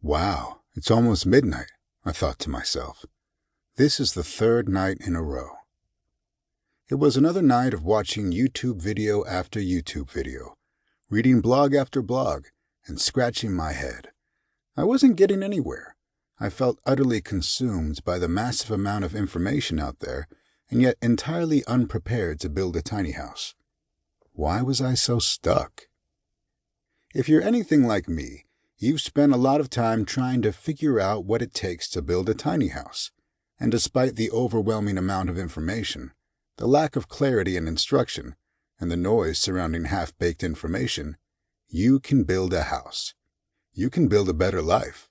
Wow, it's almost midnight, I thought to myself. This is the third night in a row. It was another night of watching YouTube video after YouTube video, reading blog after blog, and scratching my head. I wasn't getting anywhere. I felt utterly consumed by the massive amount of information out there, and yet entirely unprepared to build a tiny house. Why was I so stuck? If you're anything like me, you've spent a lot of time trying to figure out what it takes to build a tiny house. And despite the overwhelming amount of information, the lack of clarity and instruction, and the noise surrounding half-baked information, you can build a house. You can build a better life.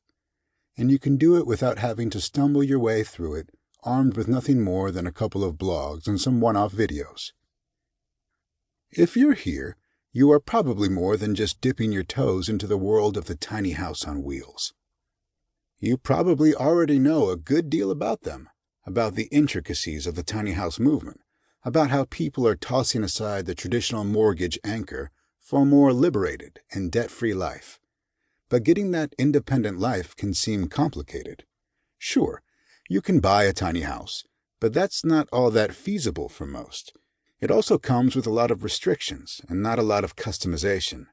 And you can do it without having to stumble your way through it, armed with nothing more than a couple of blogs and some one-off videos. If you're here, you are probably more than just dipping your toes into the world of the tiny house on wheels. You probably already know a good deal about them, about the intricacies of the tiny house movement, about how people are tossing aside the traditional mortgage anchor for a more liberated and debt-free life. But getting that independent life can seem complicated. Sure, you can buy a tiny house, but that's not all that feasible for most. It also comes with a lot of restrictions and not a lot of customization.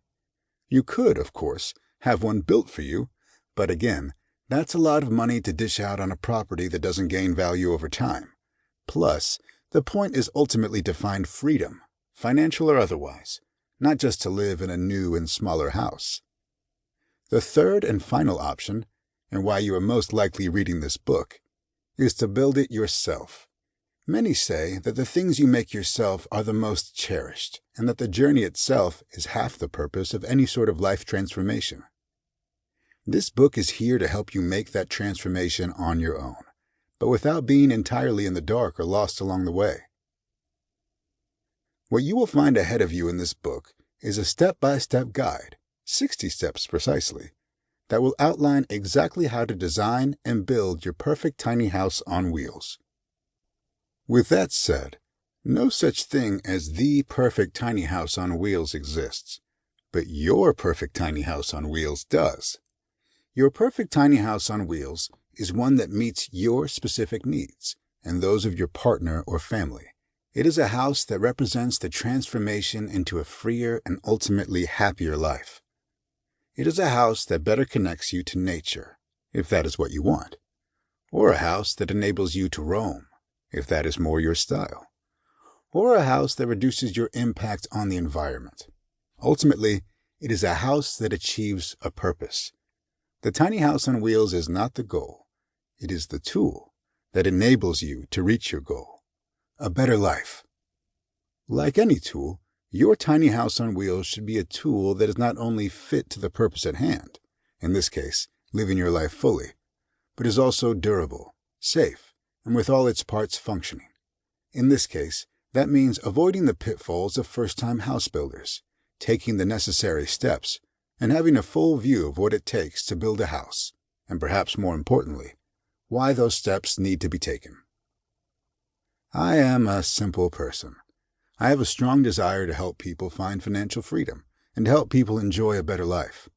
You could, of course, have one built for you, but again, that's a lot of money to dish out on a property that doesn't gain value over time. Plus, the point is ultimately to find freedom, financial or otherwise, not just to live in a new and smaller house. The third and final option, and why you are most likely reading this book, is to build it yourself. Many say that the things you make yourself are the most cherished, and that the journey itself is half the purpose of any sort of life transformation. This book is here to help you make that transformation on your own, but without being entirely in the dark or lost along the way. What you will find ahead of you in this book is a step-by-step guide, 60 steps precisely, that will outline exactly how to design and build your perfect tiny house on wheels. With that said, no such thing as the perfect tiny house on wheels exists, but your perfect tiny house on wheels does. Your perfect tiny house on wheels is one that meets your specific needs and those of your partner or family. It is a house that represents the transformation into a freer and ultimately happier life. It is a house that better connects you to nature, if that is what you want, or a house that enables you to roam, if that is more your style, or a house that reduces your impact on the environment. Ultimately, it is a house that achieves a purpose. The tiny house on wheels is not the goal. It is the tool that enables you to reach your goal, a better life. Like any tool, your tiny house on wheels should be a tool that is not only fit to the purpose at hand, in this case, living your life fully, but is also durable, safe, and with all its parts functioning. In this case, that means avoiding the pitfalls of first-time house builders, taking the necessary steps, and having a full view of what it takes to build a house, and perhaps more importantly, why those steps need to be taken. I am a simple person. I have a strong desire to help people find financial freedom and to help people enjoy a better life.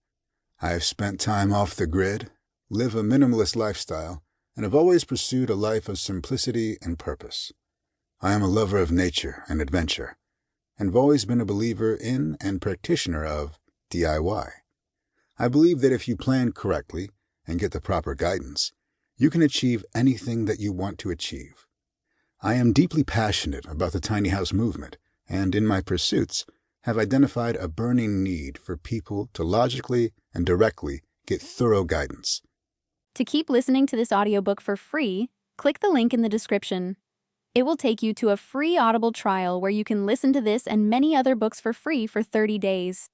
I have spent time off the grid, live a minimalist lifestyle, and have always pursued a life of simplicity and purpose. I am a lover of nature and adventure, and have always been a believer in and practitioner of DIY. I believe that if you plan correctly and get the proper guidance, you can achieve anything that you want to achieve. I am deeply passionate about the tiny house movement, and in my pursuits have identified a burning need for people to logically and directly get thorough guidance. To keep listening to this audiobook for free, click the link in the description. It will take you to a free Audible trial where you can listen to this and many other books for free for 30 days.